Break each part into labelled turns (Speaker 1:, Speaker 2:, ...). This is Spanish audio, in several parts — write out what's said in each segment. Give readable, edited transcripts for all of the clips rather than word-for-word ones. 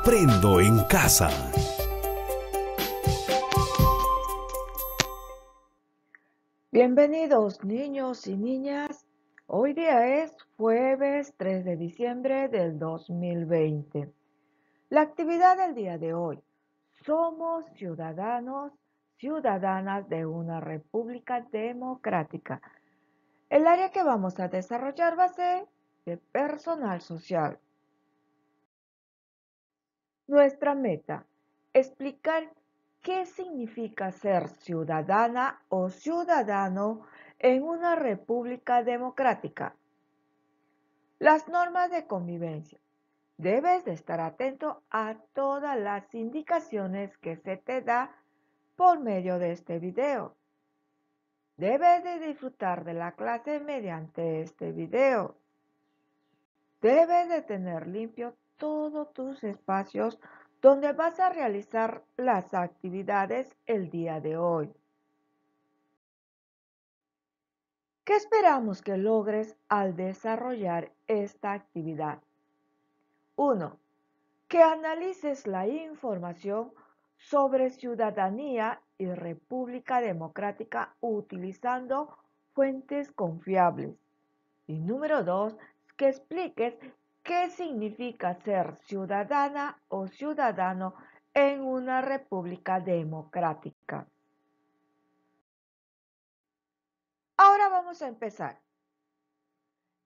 Speaker 1: Aprendo en casa.
Speaker 2: Bienvenidos niños y niñas. Hoy día es jueves 3 de diciembre del 2020. La actividad del día de hoy. Somos ciudadanos, ciudadanas de una república democrática. El área que vamos a desarrollar va a ser de personal social. Nuestra meta, explicar qué significa ser ciudadana o ciudadano en una república democrática. Las normas de convivencia. Debes de estar atento a todas las indicaciones que se te da por medio de este video. Debes de disfrutar de la clase mediante este video. Debes de tener limpios todos tus espacios donde vas a realizar las actividades el día de hoy. ¿Qué esperamos que logres al desarrollar esta actividad? 1. Que analices la información sobre ciudadanía y república democrática utilizando fuentes confiables. Y número 2, que expliques qué significa ser ciudadana o ciudadano en una república democrática. Ahora vamos a empezar.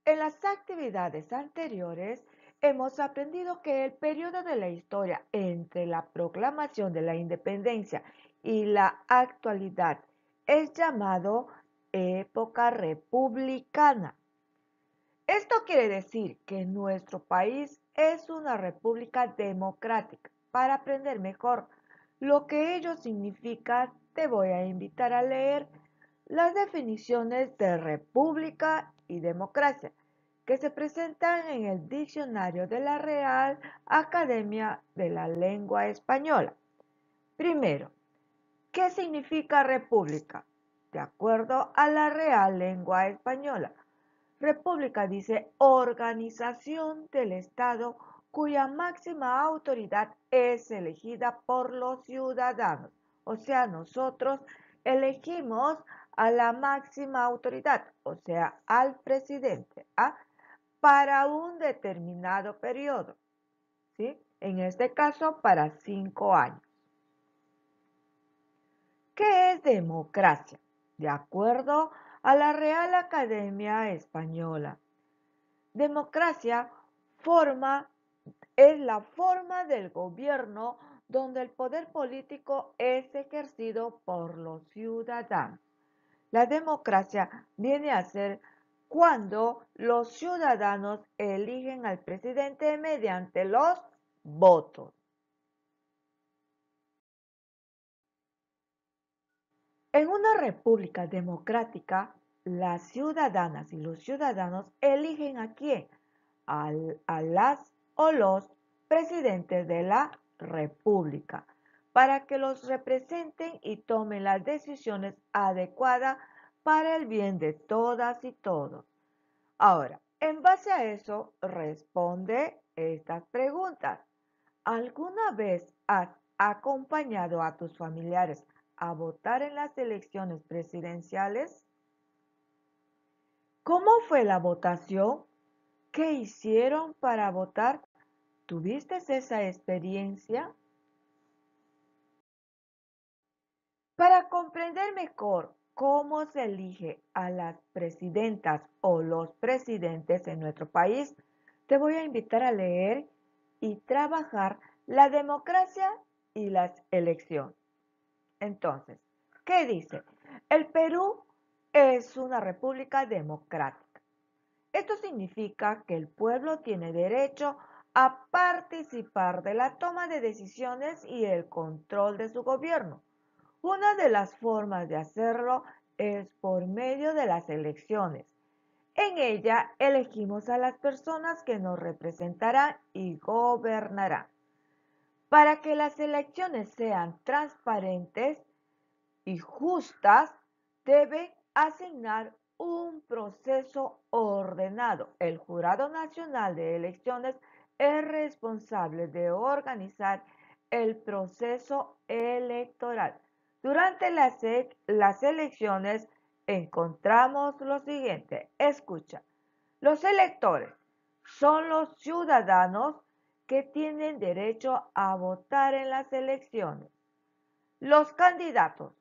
Speaker 2: En las actividades anteriores hemos aprendido que el periodo de la historia entre la proclamación de la independencia y la actualidad es llamado época republicana. Esto quiere decir que nuestro país es una república democrática. Para aprender mejor lo que ello significa, te voy a invitar a leer las definiciones de república y democracia que se presentan en el diccionario de la Real Academia de la Lengua Española. Primero, ¿qué significa república? De acuerdo a la Real Lengua Española, república dice organización del Estado cuya máxima autoridad es elegida por los ciudadanos. O sea, nosotros elegimos a la máxima autoridad, o sea, al presidente, para un determinado periodo, ¿sí? En este caso, para 5 años. ¿Qué es democracia? De acuerdo a la Real Academia Española, democracia es la forma del gobierno donde el poder político es ejercido por los ciudadanos. La democracia viene a ser cuando los ciudadanos eligen al presidente mediante los votos. En una república democrática, las ciudadanas y los ciudadanos eligen a quién, a las o los presidentes de la república, para que los representen y tomen las decisiones adecuadas para el bien de todas y todos. Ahora, en base a eso, responde estas preguntas. ¿Alguna vez has acompañado a tus familiares a votar en las elecciones presidenciales? ¿Cómo fue la votación? ¿Qué hicieron para votar? ¿Tuviste esa experiencia? Para comprender mejor cómo se elige a las presidentas o los presidentes en nuestro país, te voy a invitar a leer y trabajar la democracia y las elecciones. Entonces, ¿qué dice? El Perú es una república democrática. Esto significa que el pueblo tiene derecho a participar de la toma de decisiones y el control de su gobierno. Una de las formas de hacerlo es por medio de las elecciones. En ella elegimos a las personas que nos representarán y gobernarán. Para que las elecciones sean transparentes y justas, deben asignar un proceso ordenado. El Jurado Nacional de Elecciones es responsable de organizar el proceso electoral. Durante las elecciones encontramos lo siguiente. Escucha, los electores son los ciudadanos que tienen derecho a votar en las elecciones. Los candidatos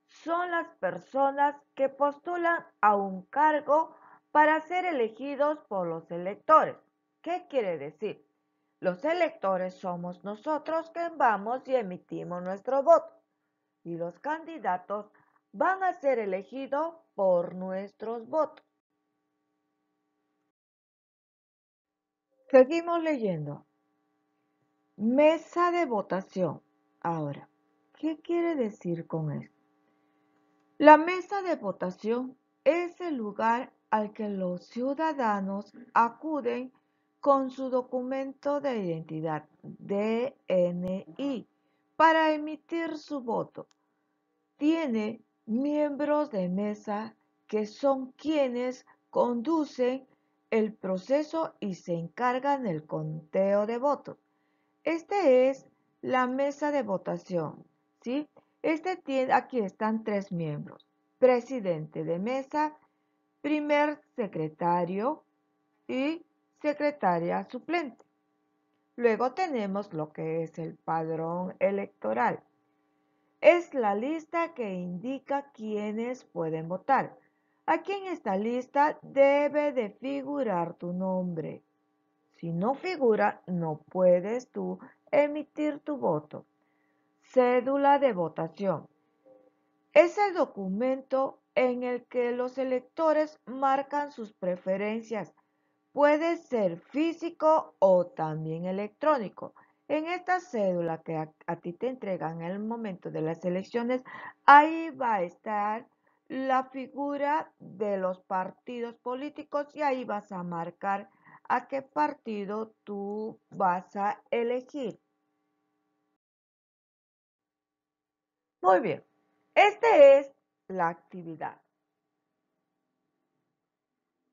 Speaker 2: son las personas que postulan a un cargo para ser elegidos por los electores. ¿Qué quiere decir? Los electores somos nosotros que vamos y emitimos nuestro voto. Y los candidatos van a ser elegidos por nuestros votos. Seguimos leyendo. Mesa de votación. Ahora, ¿qué quiere decir con esto? La mesa de votación es el lugar al que los ciudadanos acuden con su documento de identidad DNI para emitir su voto. Tiene miembros de mesa que son quienes conducen el proceso y se encargan del conteo de votos. Este es la mesa de votación, ¿sí? Aquí están 3 miembros: presidente de mesa, primer secretario y secretaria suplente. Luego tenemos lo que es el padrón electoral. Es la lista que indica quiénes pueden votar. Aquí en esta lista debe de figurar tu nombre. Si no figura, no puedes tú emitir tu voto. Cédula de votación. Es el documento en el que los electores marcan sus preferencias. Puede ser físico o también electrónico. En esta cédula que a ti te entregan en el momento de las elecciones, ahí va a estar la figura de los partidos políticos y ahí vas a marcar a qué partido tú vas a elegir. Muy bien, esta es la actividad.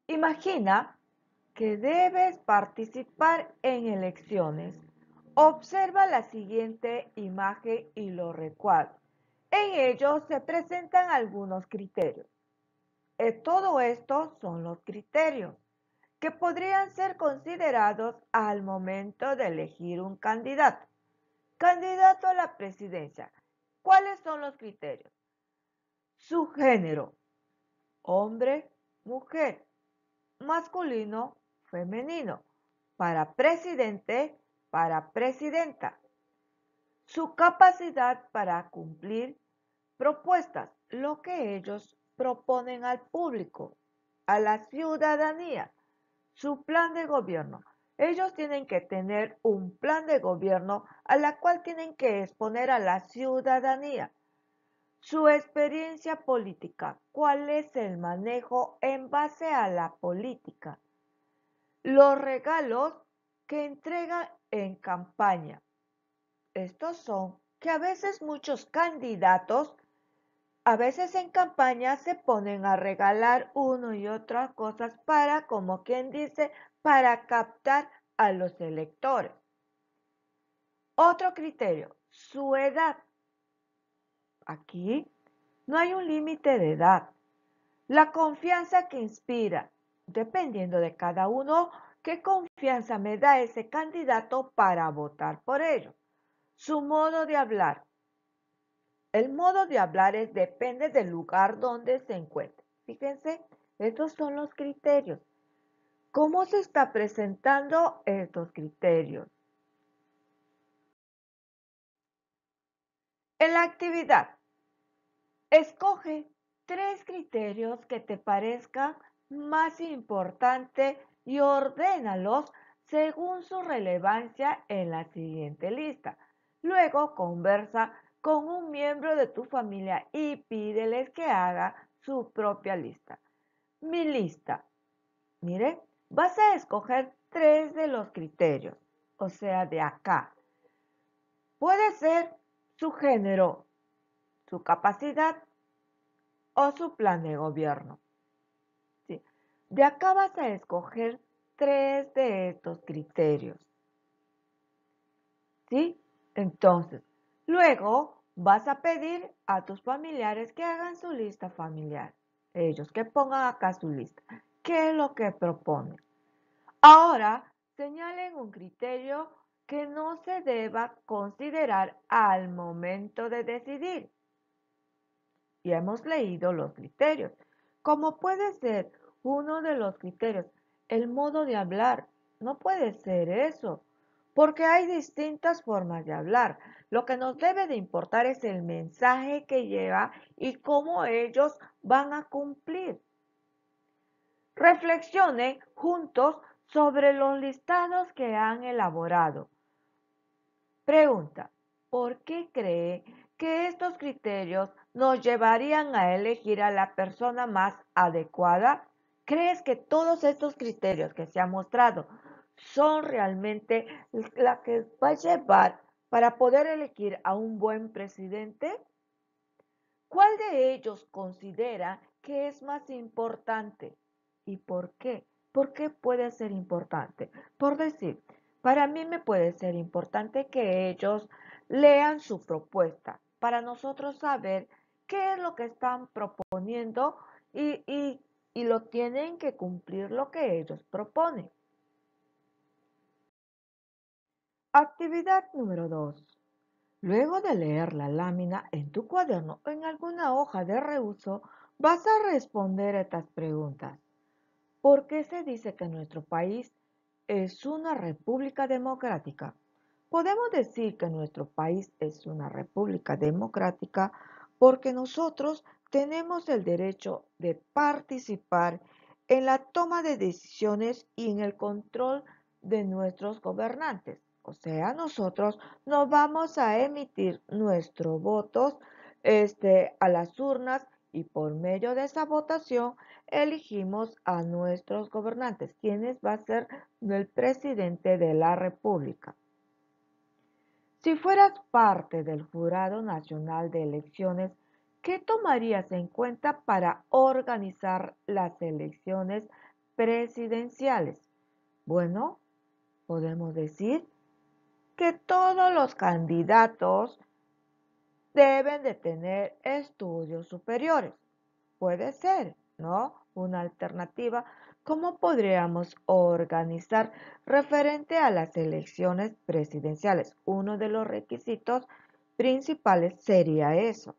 Speaker 2: Imagina que debes participar en elecciones. Observa la siguiente imagen y lo recuadra. En ellos se presentan algunos criterios. Todo esto son los criterios que podrían ser considerados al momento de elegir un candidato. Candidato a la presidencia. ¿Cuáles son los criterios? Su género: hombre, mujer, masculino, femenino, para presidente, para presidenta. Su capacidad para cumplir propuestas, lo que ellos proponen al público, a la ciudadanía. Su plan de gobierno. Ellos tienen que tener un plan de gobierno a la cual tienen que exponer a la ciudadanía. Su experiencia política. ¿Cuál es el manejo en base a la política? Los regalos que entregan en campaña. Estos son que a veces muchos candidatos, a veces en campaña se ponen a regalar uno y otras cosas para, como quien dice, para captar a los electores. Otro criterio, su edad. Aquí no hay un límite de edad. La confianza que inspira, dependiendo de cada uno, qué confianza me da ese candidato para votar por ello. Su modo de hablar. El modo de hablar depende del lugar donde se encuentre. Fíjense, estos son los criterios. ¿Cómo se está presentando estos criterios? En la actividad, escoge 3 criterios que te parezcan más importantes y ordénalos según su relevancia en la siguiente lista. Luego conversa con un miembro de tu familia y pídeles que haga su propia lista. Mi lista. Mire, vas a escoger 3 de los criterios, o sea, de acá. Puede ser su género, su capacidad o su plan de gobierno. ¿Sí? De acá vas a escoger 3 de estos criterios. ¿Sí? Entonces, luego vas a pedir a tus familiares que hagan su lista familiar. Ellos que pongan acá su lista. ¿Qué es lo que proponen? Ahora, señalen un criterio que no se deba considerar al momento de decidir. Y hemos leído los criterios. Como puede ser uno de los criterios, el modo de hablar. No puede ser eso, porque hay distintas formas de hablar. Lo que nos debe de importar es el mensaje que lleva y cómo ellos van a cumplir. Reflexionen juntos sobre los listados que han elaborado. Pregunta: ¿por qué cree que estos criterios nos llevarían a elegir a la persona más adecuada? ¿Crees que todos estos criterios que se han mostrado son realmente la que va a llevar para poder elegir a un buen presidente? ¿Cuál de ellos considera que es más importante? ¿Y por qué? ¿Por qué puede ser importante? Por decir, para mí me puede ser importante que ellos lean su propuesta para nosotros saber qué es lo que están proponiendo y lo tienen que cumplir lo que ellos proponen. Actividad número 2. Luego de leer la lámina en tu cuaderno o en alguna hoja de reuso, vas a responder estas preguntas. ¿Por qué se dice que nuestro país es una república democrática? Podemos decir que nuestro país es una república democrática porque nosotros tenemos el derecho de participar en la toma de decisiones y en el control de nuestros gobernantes. O sea, nosotros no vamos a emitir nuestros votos a las urnas y por medio de esa votación elegimos a nuestros gobernantes, quienes va a ser el presidente de la República. Si fueras parte del Jurado Nacional de Elecciones, ¿qué tomarías en cuenta para organizar las elecciones presidenciales? Bueno, podemos decir que todos los candidatos deben de tener estudios superiores. Puede ser, ¿no? Una alternativa. ¿Cómo podríamos organizar referente a las elecciones presidenciales? Uno de los requisitos principales sería eso.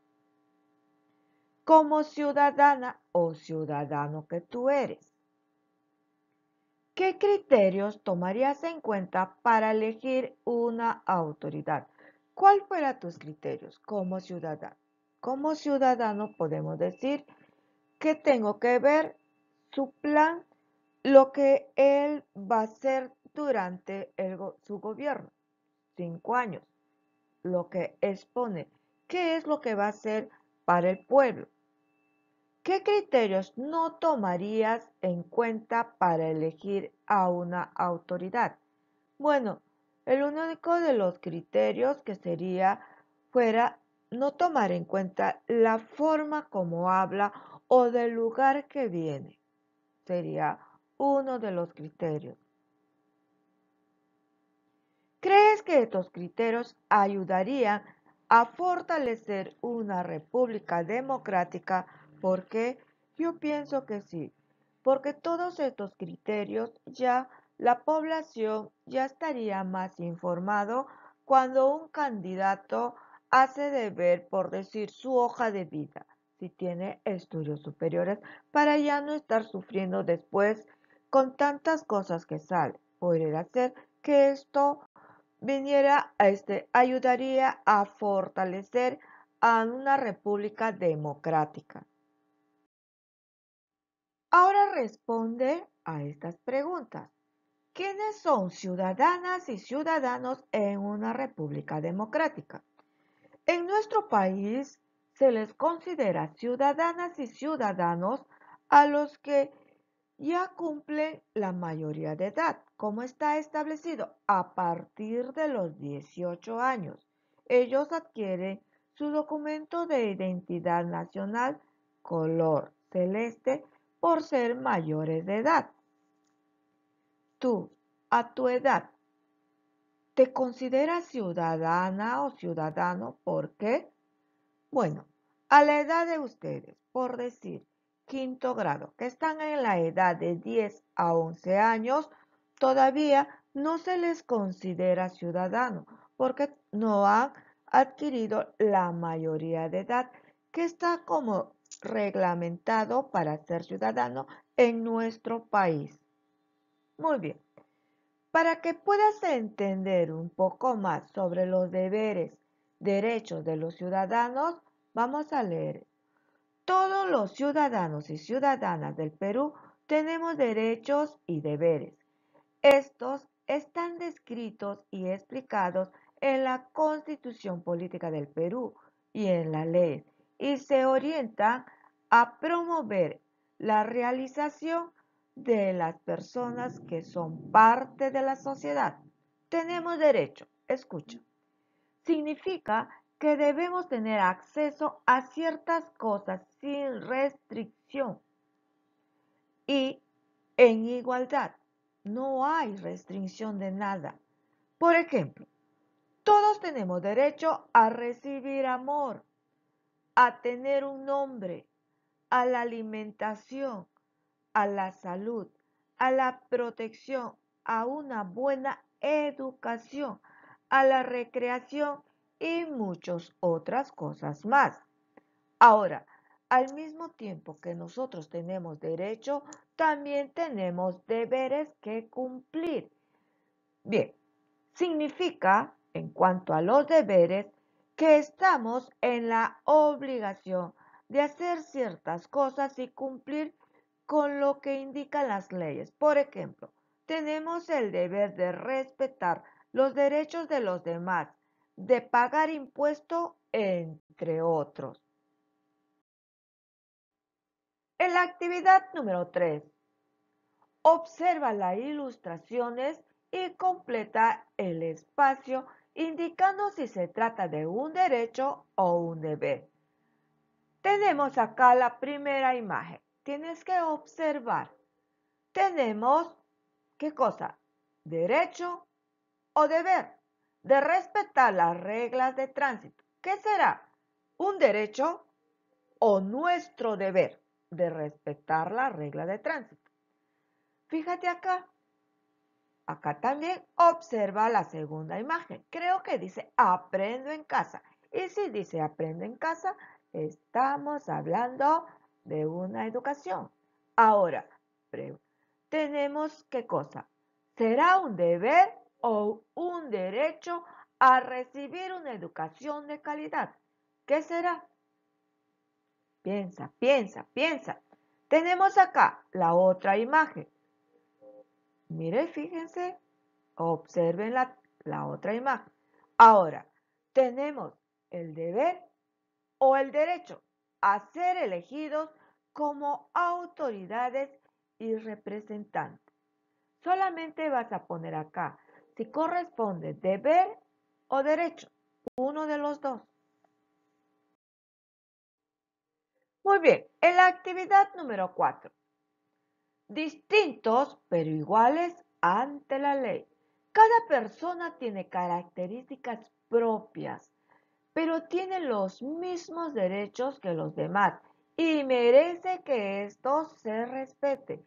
Speaker 2: Como ciudadana o ciudadano que tú eres, ¿qué criterios tomarías en cuenta para elegir una autoridad? ¿Cuál fueran tus criterios como ciudadano? Como ciudadano podemos decir que tengo que ver su plan, lo que él va a hacer durante su gobierno, 5 años, lo que expone, qué es lo que va a hacer para el pueblo. ¿Qué criterios no tomarías en cuenta para elegir a una autoridad? Bueno, el único de los criterios que fuera no tomar en cuenta la forma como habla o del lugar que viene. Sería uno de los criterios. ¿Crees que estos criterios ayudarían a fortalecer una república democrática? Porque yo pienso que sí, porque todos estos criterios ya la población ya estaría más informado cuando un candidato hace de ver, por decir, su hoja de vida, si tiene estudios superiores, para ya no estar sufriendo después con tantas cosas que salen. Podría ser que esto ayudaría a fortalecer a una república democrática. Ahora responde a estas preguntas. ¿Quiénes son ciudadanas y ciudadanos en una república democrática? En nuestro país se les considera ciudadanas y ciudadanos a los que ya cumplen la mayoría de edad, como está establecido a partir de los 18 años. Ellos adquieren su documento de identidad nacional color celeste por ser mayores de edad. Tú, a tu edad, ¿te consideras ciudadana o ciudadano? ¿Por qué? Bueno, a la edad de ustedes, por decir, quinto grado, que están en la edad de 10 a 11 años, todavía no se les considera ciudadano porque no han adquirido la mayoría de edad, que está como reglamentado para ser ciudadano en nuestro país. Muy bien. Para que puedas entender un poco más sobre los deberes, derechos de los ciudadanos, vamos a leer. Todos los ciudadanos y ciudadanas del Perú tenemos derechos y deberes. Estos están descritos y explicados en la Constitución Política del Perú y en la ley y se orientan a promover la realización de las personas que son parte de la sociedad. Tenemos derecho, escucha. Significa que debemos tener acceso a ciertas cosas sin restricción y en igualdad. No hay restricción de nada. Por ejemplo, todos tenemos derecho a recibir amor, a tener un nombre, a la alimentación, a la salud, a la protección, a una buena educación, a la recreación y muchas otras cosas más. Ahora, al mismo tiempo que nosotros tenemos derecho, también tenemos deberes que cumplir. Bien, significa, en cuanto a los deberes, que estamos en la obligación de hacer ciertas cosas y cumplir con lo que indican las leyes. Por ejemplo, tenemos el deber de respetar los derechos de los demás, de pagar impuestos, entre otros. En la actividad número 3, observa las ilustraciones y completa el espacio indicando si se trata de un derecho o un deber. Tenemos acá la primera imagen. Tienes que observar. Tenemos, ¿qué cosa? Derecho o deber de respetar las reglas de tránsito. ¿Qué será? ¿Un derecho o nuestro deber de respetar las reglas de tránsito? Fíjate acá. Acá también observa la segunda imagen. Creo que dice aprendo en casa. Y si dice aprendo en casa, estamos hablando de una educación. Ahora, tenemos qué cosa. ¿Será un deber o un derecho a recibir una educación de calidad? ¿Qué será? Piensa, piensa, piensa. Tenemos acá la otra imagen. Mire, fíjense, observen la otra imagen. Ahora, tenemos el deber o el derecho a ser elegidos como autoridades y representantes. Solamente vas a poner acá si corresponde deber o derecho, uno de los dos. Muy bien, en la actividad número 4. Distintos pero iguales ante la ley. Cada persona tiene características propias, pero tiene los mismos derechos que los demás y merece que estos se respeten,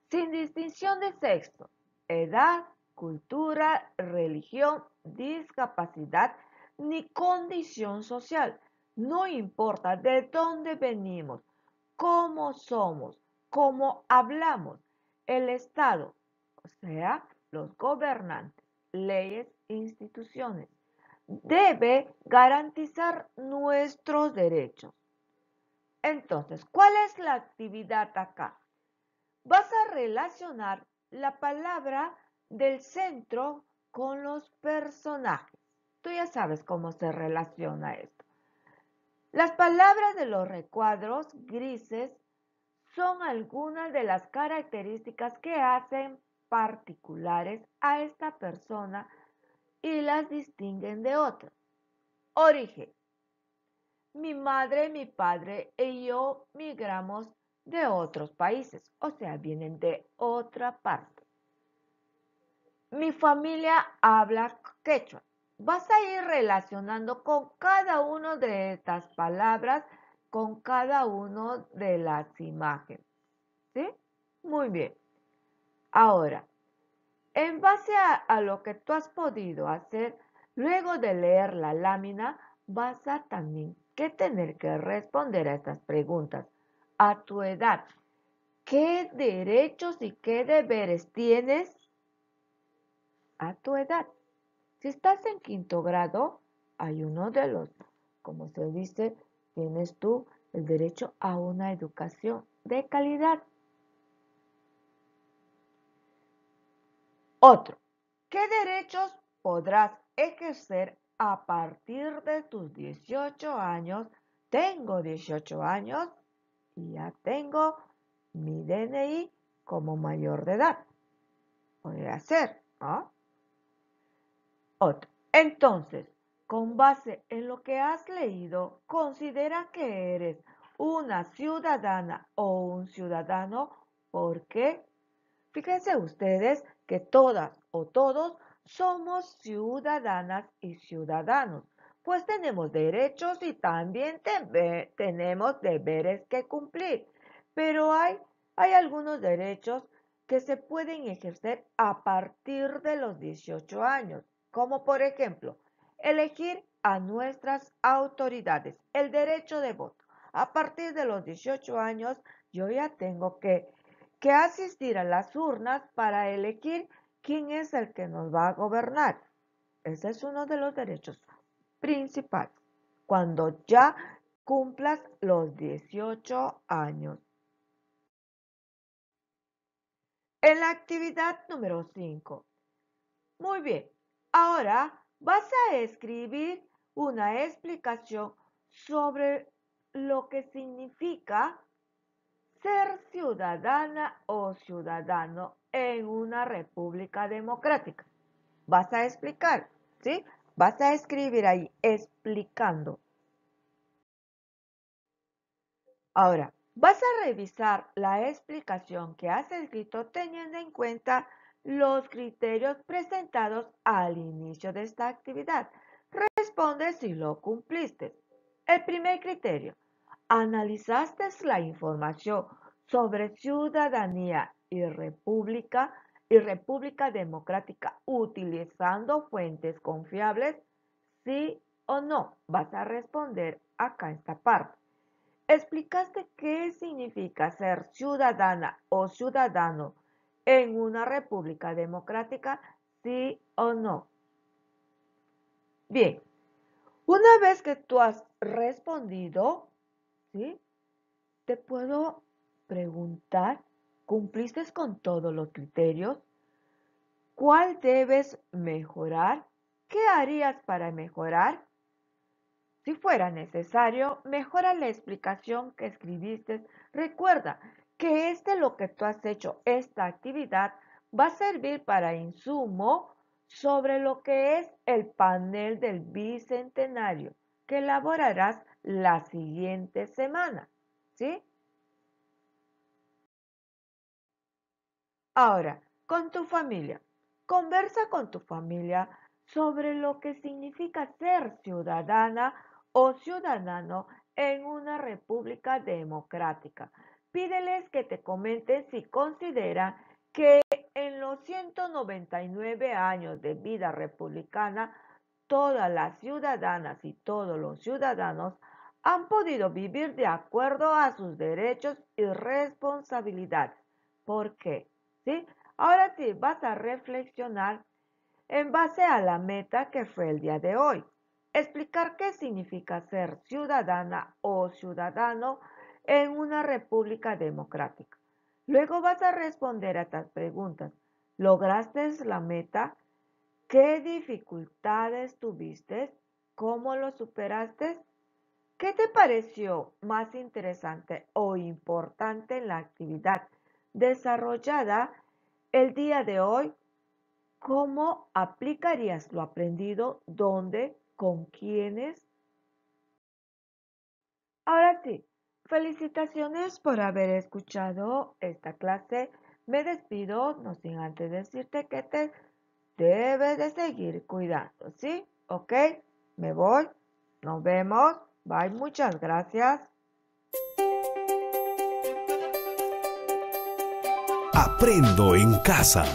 Speaker 2: sin distinción de sexo, edad, cultura, religión, discapacidad ni condición social. No importa de dónde venimos, cómo somos, cómo hablamos, el Estado, o sea, los gobernantes, leyes, instituciones, debe garantizar nuestros derechos. Entonces, ¿cuál es la actividad acá? Vas a relacionar la palabra del centro con los personajes. Tú ya sabes cómo se relaciona esto. Las palabras de los recuadros grises son algunas de las características que hacen particulares a esta persona y las distinguen de otras. Origen. Mi madre, mi padre y yo migramos de otros países, o sea, vienen de otra parte. Mi familia habla quechua. Vas a ir relacionando con cada una de estas palabras, con cada una de las imágenes. ¿Sí? Muy bien. Ahora, en base a lo que tú has podido hacer, luego de leer la lámina, vas a también que tener que responder a estas preguntas. A tu edad, ¿qué derechos y qué deberes tienes a tu edad? Si estás en quinto grado, hay uno de los, como se dice, tienes tú el derecho a una educación de calidad. Otro, ¿qué derechos podrás ejercer a partir de tus 18 años? Tengo 18 años y ya tengo mi DNI como mayor de edad. Podría hacer, ¿no? Otro. Entonces, con base en lo que has leído, considera que eres una ciudadana o un ciudadano. ¿Por qué? Fíjense ustedes que todas o todos somos ciudadanas y ciudadanos, pues tenemos derechos y también tenemos deberes que cumplir, pero hay algunos derechos que se pueden ejercer a partir de los 18 años, como por ejemplo, elegir a nuestras autoridades, el derecho de voto. A partir de los 18 años, yo ya tengo que asistir a las urnas para elegir quién es el que nos va a gobernar. Ese es uno de los derechos principales. Cuando ya cumplas los 18 años. En la actividad número 5. Muy bien. Ahora vas a escribir una explicación sobre lo que significa ser ciudadana o ciudadano en una república democrática. Vas a explicar, ¿sí? Vas a escribir ahí explicando. Ahora, vas a revisar la explicación que has escrito teniendo en cuenta los criterios presentados al inicio de esta actividad. Responde si lo cumpliste. El primer criterio. ¿Analizaste la información sobre ciudadanía y república democrática utilizando fuentes confiables? ¿Sí o no? Vas a responder acá esta parte. ¿Explicaste qué significa ser ciudadana o ciudadano en una república democrática? ¿Sí o no? Bien, una vez que tú has respondido, ¿sí? Te puedo preguntar, ¿cumpliste con todos los criterios? ¿Cuál debes mejorar? ¿Qué harías para mejorar? Si fuera necesario, mejora la explicación que escribiste. Recuerda que lo que tú has hecho, esta actividad, va a servir para insumo sobre lo que es el panel del bicentenario que elaborarás la siguiente semana. ¿Sí? Ahora, con tu familia. Conversa con tu familia sobre lo que significa ser ciudadana o ciudadano en una república democrática. Pídeles que te comenten si consideran que en los 199 años de vida republicana, todas las ciudadanas y todos los ciudadanos han podido vivir de acuerdo a sus derechos y responsabilidades. ¿Por qué? ¿Sí? Ahora sí, vas a reflexionar en base a la meta que fue el día de hoy. Explicar qué significa ser ciudadana o ciudadano en una república democrática. Luego vas a responder a estas preguntas. ¿Lograste la meta? ¿Qué dificultades tuviste? ¿Cómo lo superaste? ¿Qué te pareció más interesante o importante en la actividad desarrollada el día de hoy? ¿Cómo aplicarías lo aprendido? ¿Dónde? ¿Con quiénes? Ahora sí, felicitaciones por haber escuchado esta clase. Me despido, no sin antes decirte que te debe de seguir cuidando, ¿sí? ¿Ok? Me voy. Nos vemos. Bye, muchas gracias.
Speaker 1: Aprendo en casa.